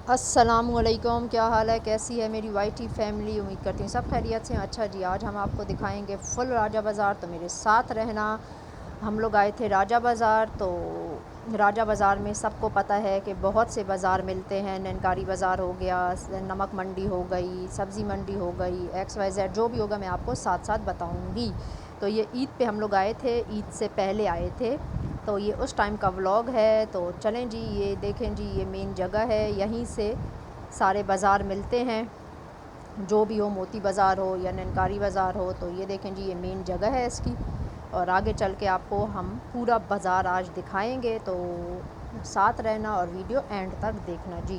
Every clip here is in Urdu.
السلام علیکم، کیا حال ہے؟ کیسی ہے میری وائی ٹی فیملی؟ امید کرتی ہوں سب خیریت سے ہیں۔ اچھا جی، آج ہم آپ کو دکھائیں گے فل راجہ بازار، تو میرے ساتھ رہنا۔ ہم لوگ آئے تھے راجہ بازار، تو راجہ بازار میں سب کو پتہ ہے کہ بہت سے بازار ملتے ہیں۔ ننکاری بازار ہو گیا، نمک منڈی ہو گئی، سبزی منڈی ہو گئی، ایکس وائی زیڈ جو بھی ہوگا میں آپ کو ساتھ ساتھ بتاؤں گی۔ تو یہ عید پہ ہم لوگ آئے تھے، عید سے پہلے آئے تھے، تو یہ اس ٹائم کا ولاگ ہے۔ تو چلیں جی، یہ دیکھیں جی، یہ مین جگہ ہے، یہیں سے سارے بازار ملتے ہیں، جو بھی ہو، موتی بازار ہو یا ننکاری بازار ہو۔ تو یہ دیکھیں جی، یہ مین جگہ ہے اس کی، اور آگے چل کے آپ کو ہم پورا بازار آج دکھائیں گے، تو ساتھ رہنا اور ویڈیو اینڈ تک دیکھنا جی۔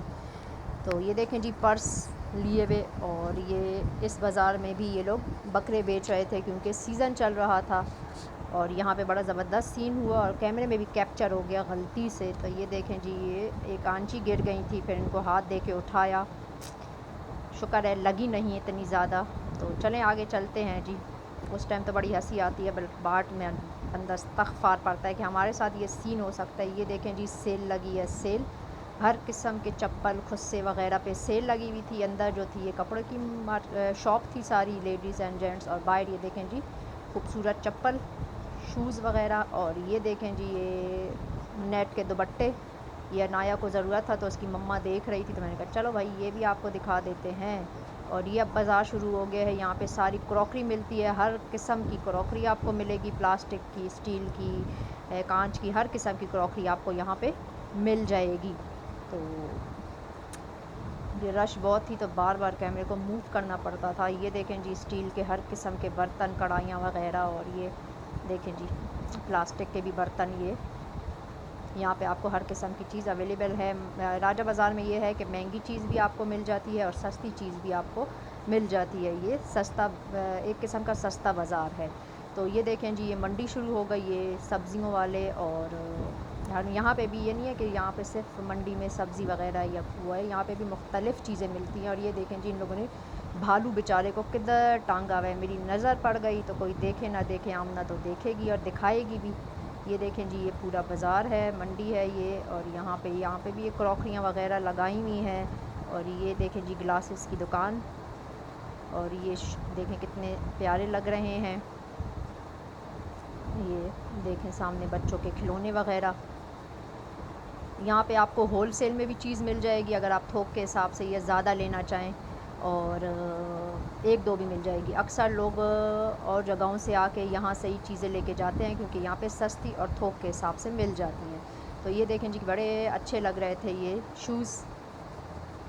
تو یہ دیکھیں جی، پرس لیے ہوئے، اور یہ اس بازار میں بھی یہ لوگ بکرے بیچ رہے تھے کیونکہ سیزن چل رہا تھا، اور یہاں پہ بڑا زبردست سین ہوا اور کیمرے میں بھی کیپچر ہو گیا غلطی سے۔ تو یہ دیکھیں جی، یہ ایک آنچی گر گئی تھی، پھر ان کو ہاتھ دے کے اٹھایا، شکر ہے لگی نہیں اتنی زیادہ۔ تو چلیں آگے چلتے ہیں جی۔ اس ٹائم تو بڑی ہنسی آتی ہے، بٹ میں اندر استغفار پڑتا ہے کہ ہمارے ساتھ یہ سین ہو سکتا ہے۔ یہ دیکھیں جی، سیل لگی ہے، سیل، ہر قسم کے چپل، خصے وغیرہ پہ سیل لگی ہوئی تھی۔ اندر جو تھی یہ کپڑے کی شاپ تھی، ساری لیڈیز اینڈ جینٹس، اور باہر یہ دیکھیں جی خوبصورت چپل، شوز وغیرہ، اور یہ دیکھیں جی، یہ نیٹ کے دوپٹے، یہ انایا کو ضرورت تھا تو اس کی مما دیکھ رہی تھی، تو میں نے کہا چلو بھائی یہ بھی آپ کو دکھا دیتے ہیں۔ اور یہ اب بازار شروع ہو گیا ہے، یہاں پہ ساری کراکری ملتی ہے، ہر قسم کی کراکری آپ کو ملے گی، پلاسٹک کی، اسٹیل کی، کانچ کی، ہر قسم کی کراکری آپ کو یہاں پہ مل جائے گی۔ تو یہ رش بہت تھی تو بار بار کیمرے کو موو کرنا پڑتا تھا۔ یہ دیکھیں جی، اسٹیل کے ہر قسم کے برتن، کڑھائیاں وغیرہ، اور یہ دیکھیں جی پلاسٹک کے بھی برتن، یہ یہاں پہ آپ کو ہر قسم کی چیز اویلیبل ہے۔ راجہ بازار میں یہ ہے کہ مہنگی چیز بھی آپ کو مل جاتی ہے اور سستی چیز بھی آپ کو مل جاتی ہے، یہ سستا، ایک قسم کا سستا بازار ہے۔ تو یہ دیکھیں جی، یہ منڈی شروع ہو گئی، یہ سبزیوں والے، اور یہاں پہ بھی یہ نہیں ہے کہ یہاں پہ صرف منڈی میں سبزی وغیرہ یا ہوا ہے، یہاں پہ بھی مختلف چیزیں ملتی ہیں۔ اور یہ دیکھیں جی، ان لوگوں نے بھالو بیچارے کو کدھر ٹانگا ہوا ہے، میری نظر پڑ گئی تو کوئی دیکھے نہ دیکھے، آمنہ تو دیکھے گی اور دکھائے گی بھی۔ یہ دیکھیں جی، یہ پورا بازار ہے، منڈی ہے یہ، اور یہاں پہ بھی یہ کراکریاں وغیرہ لگائی ہوئی ہیں۔ اور یہ دیکھیں جی، گلاسز کی دکان، اور یہ دیکھیں کتنے پیارے لگ رہے ہیں۔ یہ دیکھیں سامنے بچوں کے کھلونے وغیرہ، یہاں پہ آپ کو ہول سیل میں بھی چیز مل جائے گی اگر آپ تھوک کے حساب سے یا زیادہ لینا چاہیں، اور ایک دو بھی مل جائے گی۔ اکثر لوگ اور جگہوں سے آ کے یہاں سے ہی چیزیں لے کے جاتے ہیں کیونکہ یہاں پہ سستی اور تھوک کے حساب سے مل جاتی ہیں۔ تو یہ دیکھیں جی، بڑے اچھے لگ رہے تھے یہ شوز،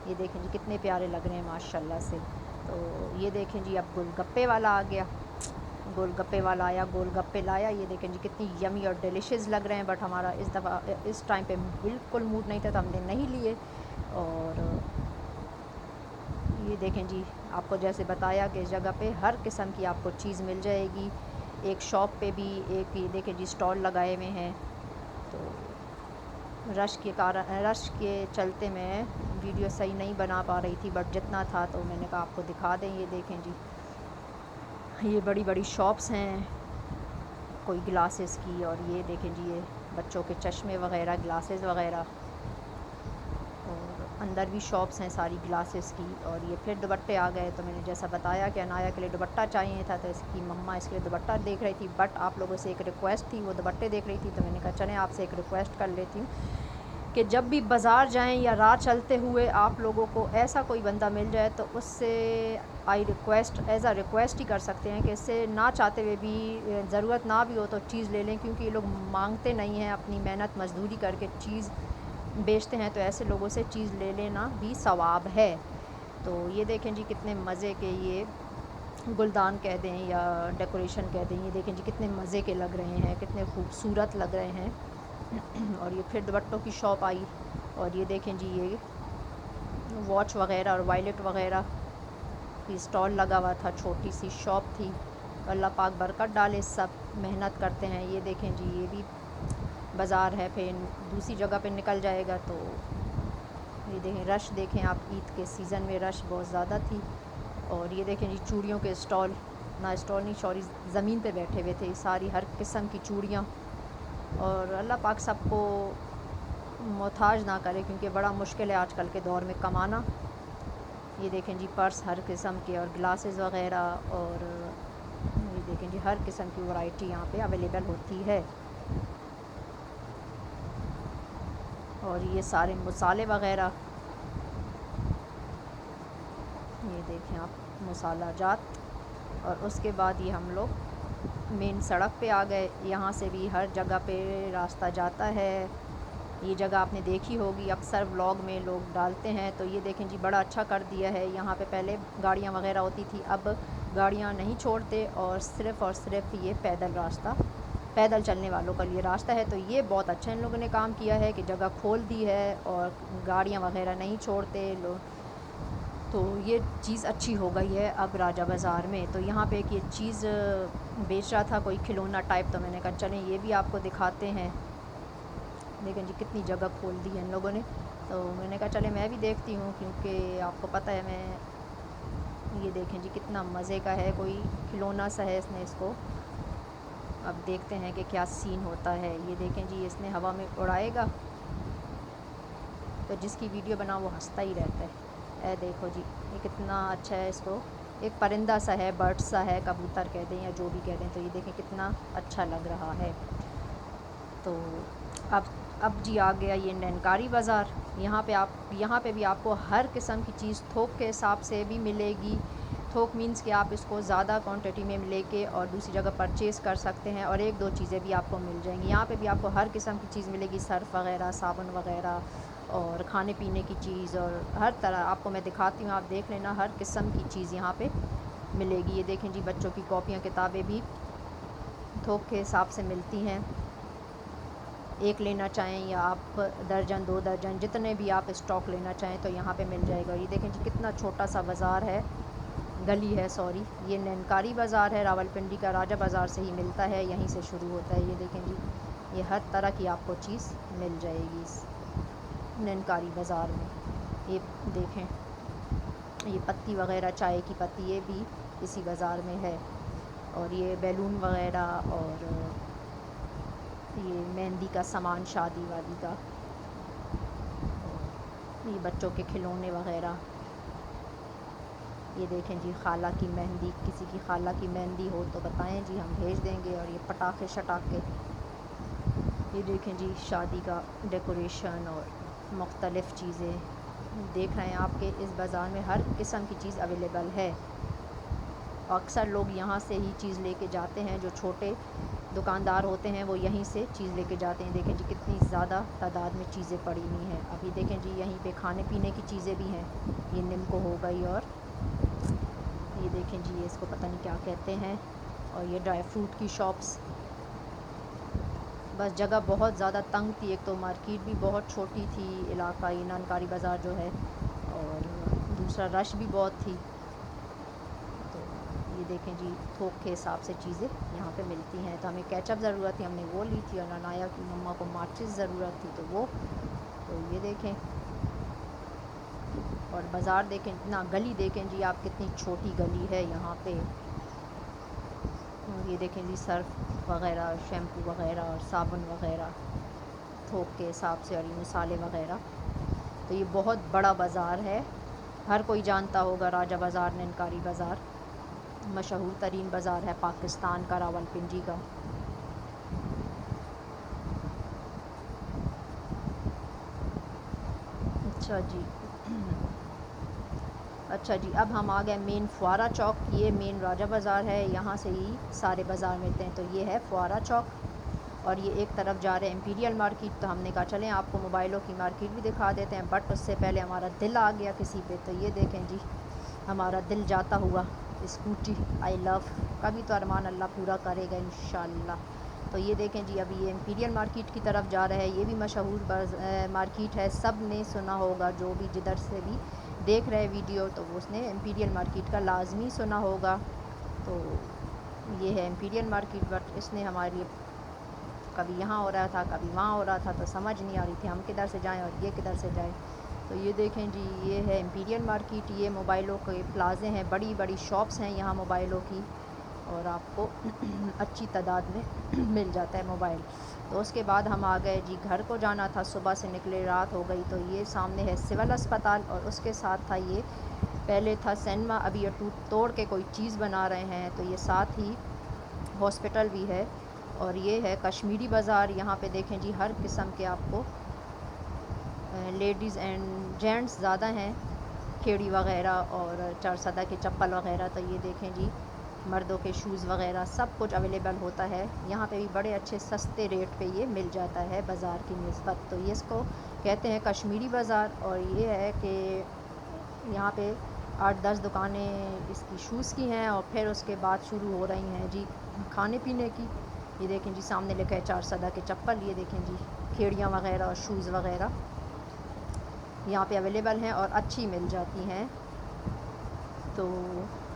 یہ دیکھیں جی کتنے پیارے لگ رہے ہیں ماشاء اللہ سے۔ تو یہ دیکھیں جی، اب گول گپے والا آ گیا، گول گپے والا آیا، گول گپے لایا۔ یہ دیکھیں جی کتنی یمی اور ڈیلیشیس لگ رہے ہیں، بٹ ہمارا اس دفعہ اس ٹائم پہ بالکل موڈ نہیں تھا تو ہم نے نہیں لیے۔ اور یہ دیکھیں جی، آپ کو جیسے بتایا کہ اس جگہ پہ ہر قسم کی آپ کو چیز مل جائے گی۔ ایک شاپ پہ بھی ایک یہ دیکھیں جی اسٹال لگائے ہوئے ہیں، تو رش کے چلتے میں ویڈیو صحیح نہیں بنا پا رہی تھی، بٹ جتنا تھا تو میں نے کہا آپ کو دکھا دیں۔ یہ دیکھیں جی، یہ بڑی بڑی شاپس ہیں، کوئی گلاسز کی، اور یہ دیکھیں جی، یہ بچوں کے چشمے وغیرہ، گلاسز وغیرہ، اور اندر بھی شاپس ہیں ساری گلاسز کی۔ اور یہ پھر دوپٹے آ گئے، تو میں نے جیسا بتایا کہ انایا کے لیے دوپٹہ چاہیے تھا، تو اس کی مما اس کے لیے دوپٹہ دیکھ رہی تھی، بٹ آپ لوگوں سے ایک ریکویسٹ تھی، وہ دوپٹے دیکھ رہی تھی، تو میں نے کہا چلیں آپ سے ایک ریکویسٹ کر لیتی ہوں کہ جب بھی بازار جائیں یا راہ چلتے ہوئے آپ لوگوں کو ایسا کوئی بندہ مل جائے تو اس سے I request, as a request ہی کر سکتے ہیں کہ اس سے نہ چاہتے ہوئے بھی، ضرورت نہ بھی ہو تو چیز لے لیں، کیونکہ یہ لوگ مانگتے نہیں ہیں، اپنی محنت مزدوری کر کے چیز بیچتے ہیں، تو ایسے لوگوں سے چیز لے لینا بھی ثواب ہے۔ تو یہ دیکھیں جی کتنے مزے کے یہ گلدان کہہ دیں یا ڈیکوریشن کہہ دیں، یہ دیکھیں جی کتنے مزے کے لگ رہے ہیں، کتنے خوبصورت لگ رہے ہیں۔ اور یہ پھر دوپٹوں کی شاپ آئی، اور یہ دیکھیں جی، یہ واچ وغیرہ اور وائلٹ وغیرہ کی اسٹال لگا ہوا تھا، چھوٹی سی شاپ تھی۔ تو اللہ پاک برکت ڈالے، سب محنت کرتے ہیں۔ یہ دیکھیں جی، یہ بھی بازار ہے، پھر دوسری جگہ پہ نکل جائے گا۔ تو یہ دیکھیں رش، دیکھیں آپ، عید کے سیزن میں رش بہت زیادہ تھی۔ اور یہ دیکھیں جی چوڑیوں کے اسٹال، نہ اسٹال نہیں سوری، زمین پہ بیٹھے ہوئے تھے، ساری ہر قسم کی چوڑیاں۔ اور اللہ پاک سب کو محتاج نہ کرے، کیونکہ بڑا مشکل ہے آج کل کے دور میں کمانا۔ یہ دیکھیں جی پرس ہر قسم کے اور گلاسز وغیرہ، اور یہ دیکھیں جی ہر قسم کی ورائٹی یہاں پہ اویلیبل ہوتی ہے۔ اور یہ سارے مسالے وغیرہ، یہ دیکھیں آپ مسالہ جات۔ اور اس کے بعد یہ ہم لوگ مین سڑک پہ آ گئے۔ یہاں سے بھی ہر جگہ پہ راستہ جاتا ہے۔ یہ جگہ آپ نے دیکھی ہوگی، اکثر ولاگ میں لوگ ڈالتے ہیں۔ تو یہ دیکھیں جی بڑا اچھا کر دیا ہے، یہاں پہ پہلے گاڑیاں وغیرہ ہوتی تھی، اب گاڑیاں نہیں چھوڑتے اور صرف یہ پیدل راستہ، پیدل چلنے والوں کا یہ راستہ ہے۔ تو یہ بہت اچھا ان لوگوں نے کام کیا ہے کہ جگہ کھول دی ہے اور گاڑیاں وغیرہ نہیں چھوڑتے لوگ، تو یہ چیز اچھی ہو گئی ہے اب راجہ بازار میں۔ تو یہاں پہ ایک یہ چیز بیچ رہا تھا کوئی کھلونا ٹائپ، تو میں نے کہا چلیں یہ بھی آپ کو دکھاتے ہیں۔ دیکھیں جی کتنی جگہ کھول دی ہے ان لوگوں نے، تو میں نے کہا چلیں میں بھی دیکھتی ہوں، کیونکہ آپ کو پتہ ہے میں، یہ دیکھیں جی کتنا مزے کا ہے، کوئی کھلونا سا ہے، اس نے اس کو، اب دیکھتے ہیں کہ کیا سین ہوتا ہے۔ یہ دیکھیں جی اس نے ہوا میں اڑائے گا تو جس کی ویڈیو بنا وہ ہنستا ہی رہتا ہے۔ اے دیکھو جی یہ کتنا اچھا ہے، اس کو ایک پرندہ سا ہے، برڈ سا ہے، کبوتر کہہ دیں یا جو بھی کہہ دیں، تو یہ دیکھیں کتنا اچھا لگ رہا ہے۔ تو اب جی آ گیا یہ نینکاری بازار۔ یہاں پہ بھی آپ کو ہر قسم کی چیز تھوک کے حساب سے بھی ملے گی۔ تھوک مینس کہ آپ اس کو زیادہ کوانٹٹی میں لے کے اور دوسری جگہ پرچیز کر سکتے ہیں، اور ایک دو چیزیں بھی آپ کو مل جائیں گی۔ یہاں پہ بھی آپ کو ہر قسم کی چیز ملے گی، سرف وغیرہ، صابن وغیرہ، اور کھانے پینے کی چیز، اور ہر طرح آپ کو میں دکھاتی ہوں، آپ دیکھ لینا، ہر قسم کی چیز یہاں پہ ملے گی۔ یہ دیکھیں جی بچوں کی کاپیاں کتابیں بھی تھوک کے حساب سے ملتی ہیں، ایک لینا چاہیں یا آپ درجن 2 درجن جتنے بھی آپ اسٹاک لینا چاہیں تو یہاں پہ مل جائے گا۔ یہ دیکھیں جی کتنا چھوٹا سا بازار ہے، گلی ہے سوری، یہ نینکاری بازار ہے، راولپنڈی کا راجہ بازار سے ہی ملتا ہے، یہیں سے شروع ہوتا ہے۔ یہ دیکھیں جی یہ ہر طرح کی آپ کو چیز مل جائے گی اس نینکاری بازار میں۔ یہ دیکھیں یہ پتی وغیرہ، چائے کی پتی، یہ بھی اسی بازار میں ہے، اور یہ بیلون وغیرہ، اور یہ مہندی کا سامان شادی وادی کا، یہ بچوں کے کھلونے وغیرہ۔ یہ دیکھیں جی خالہ کی مہندی، کسی کی خالہ کی مہندی ہو تو بتائیں جی ہم بھیج دیں گے۔ اور یہ پٹاخے شٹاخے، یہ دیکھیں جی شادی کا ڈیکوریشن اور مختلف چیزیں دیکھ رہے ہیں آپ کے اس بازار میں ہر قسم کی چیز اویلیبل ہے۔ اکثر لوگ یہاں سے ہی چیز لے کے جاتے ہیں، جو چھوٹے دکاندار ہوتے ہیں وہ یہیں سے چیز لے کے جاتے ہیں۔ دیکھیں جی کتنی زیادہ تعداد میں چیزیں پڑی ہوئی ہیں۔ ابھی دیکھیں جی یہیں پہ کھانے پینے کی چیزیں بھی ہیں، یہ نمکو ہو گئی، اور یہ دیکھیں جی یہ اس کو پتہ نہیں کیا کہتے ہیں، اور یہ ڈرائی فروٹ کی شاپس۔ بس جگہ بہت زیادہ تنگ تھی، ایک تو مارکیٹ بھی بہت چھوٹی تھی، علاقہ یہ نینکاری بازار جو ہے، اور دوسرا رش بھی بہت تھی۔ تو یہ دیکھیں جی تھوک کے حساب سے چیزیں یہاں پہ ملتی ہیں۔ تو ہمیں کیچپ ضرورت تھی، ہم نے وہ لی تھی، اور انایا کی مما کو ماچس ضرورت تھی تو وہ، تو یہ دیکھیں، اور بازار دیکھیں اتنا، گلی دیکھیں جی آپ کتنی چھوٹی گلی ہے یہاں پہ۔ اور یہ دیکھیں جی سرف وغیرہ، شیمپو وغیرہ اور صابن وغیرہ تھوک کے حساب سے، اور یہ مسالے وغیرہ۔ تو یہ بہت بڑا بازار ہے، ہر کوئی جانتا ہوگا راجہ بازار، نینکاری بازار مشہور ترین بازار ہے پاکستان کا، راولپنڈی کا۔ اچھا جی اب ہم آ گئے مین فوارہ چوک۔ یہ مین راجہ بازار ہے، یہاں سے ہی سارے بازار ملتے ہیں۔ تو یہ ہے فوارہ چوک، اور یہ ایک طرف جا رہے ہیں امپیریل مارکیٹ۔ تو ہم نے کہا چلیں آپ کو موبائلوں کی مارکیٹ بھی دکھا دیتے ہیں، بٹ اس سے پہلے ہمارا دل آ گیا کسی پہ۔ تو یہ دیکھیں جی ہمارا دل جاتا ہوا اسکوٹی، آئی لو، کبھی تو ارمان اللہ پورا کرے گا انشاءاللہ۔ تو یہ دیکھیں جی ابھی یہ امپیریل مارکیٹ کی طرف جا رہا ہے، یہ بھی مشہور مارکیٹ ہے، سب نے سنا ہوگا، جو بھی جدھر سے بھی دیکھ رہے ویڈیو تو اس نے امپیریل مارکیٹ کا لازمی سنا ہوگا۔ تو یہ ہے امپیریل مارکیٹ، بٹ اس نے ہمارے لیے کبھی یہاں ہو رہا تھا کبھی وہاں ہو رہا تھا، تو سمجھ نہیں آ رہی تھی ہم کدھر سے جائیں اور یہ کدھر سے جائیں۔ تو یہ دیکھیں جی یہ ہے امپیریل مارکیٹ، یہ موبائلوں کے پلازے ہیں، بڑی بڑی شاپس ہیں یہاں موبائلوں کی، اور آپ کو اچھی تعداد میں مل جاتا ہے موبائل۔ تو اس کے بعد ہم آ گئے جی، گھر کو جانا تھا، صبح سے نکلے رات ہو گئی۔ تو یہ سامنے ہے سول اسپتال، اور اس کے ساتھ تھا یہ پہلے تھا سینما، ابھی یہ ٹوٹ توڑ کے کوئی چیز بنا رہے ہیں، تو یہ ساتھ ہی ہاسپٹل بھی ہے۔ اور یہ ہے کشمیری بازار، یہاں پہ دیکھیں جی ہر قسم کے آپ کو لیڈیز اینڈ جینٹس زیادہ ہیں، کھیڑی وغیرہ اور چارسدہ کے چپل وغیرہ۔ تو یہ دیکھیں جی مردوں کے شوز وغیرہ سب کچھ اویلیبل ہوتا ہے یہاں پہ بھی، بڑے اچھے سستے ریٹ پہ یہ مل جاتا ہے بازار کی نسبت۔ تو یہ اس کو کہتے ہیں کشمیری بازار، اور یہ ہے کہ یہاں پہ 8-10 دکانیں اس کی شوز کی ہیں، اور پھر اس کے بعد شروع ہو رہی ہیں جی کھانے پینے کی۔ یہ دیکھیں جی سامنے لکھا ہے چارسدہ کے چپل، یہ دیکھیں جی کھیڑیاں وغیرہ اور شوز وغیرہ یہاں پہ اویلیبل ہیں اور اچھی مل جاتی ہیں۔ تو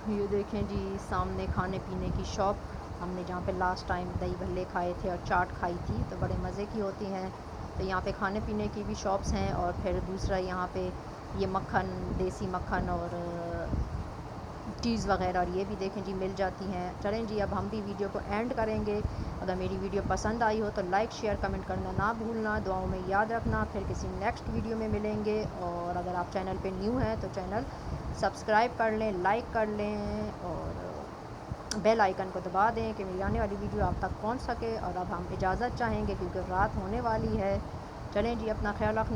یہ دیکھیں جی سامنے کھانے پینے کی شاپ، ہم نے جہاں پہ لاسٹ ٹائم دہی بھلے کھائے تھے اور چاٹ کھائی تھی، تو بڑے مزے کی ہوتی ہیں۔ تو یہاں پہ کھانے پینے کی بھی شاپس ہیں، اور پھر دوسرا یہاں پہ یہ مکھن، دیسی مکھن اور چیز وغیرہ، اور یہ بھی دیکھیں جی مل جاتی ہیں۔ چلیں جی اب ہم بھی ویڈیو کو اینڈ کریں گے۔ اگر میری ویڈیو پسند آئی ہو تو لائک شیئر کمنٹ کرنا نہ بھولنا، دعاؤں میں یاد رکھنا۔ پھر کسی نیکسٹ ویڈیو میں ملیں گے، اور اگر آپ چینل پہ نیو ہیں تو چینل سبسکرائب کر لیں، لائک کر لیں، اور بیل آئیکن کو دبا دیں کہ میری آنے والی ویڈیو آپ تک پہنچ سکے۔ اور اب ہم اجازت چاہیں گے کیونکہ رات ہونے والی ہے۔ چلیں جی اپنا خیال رکھنا۔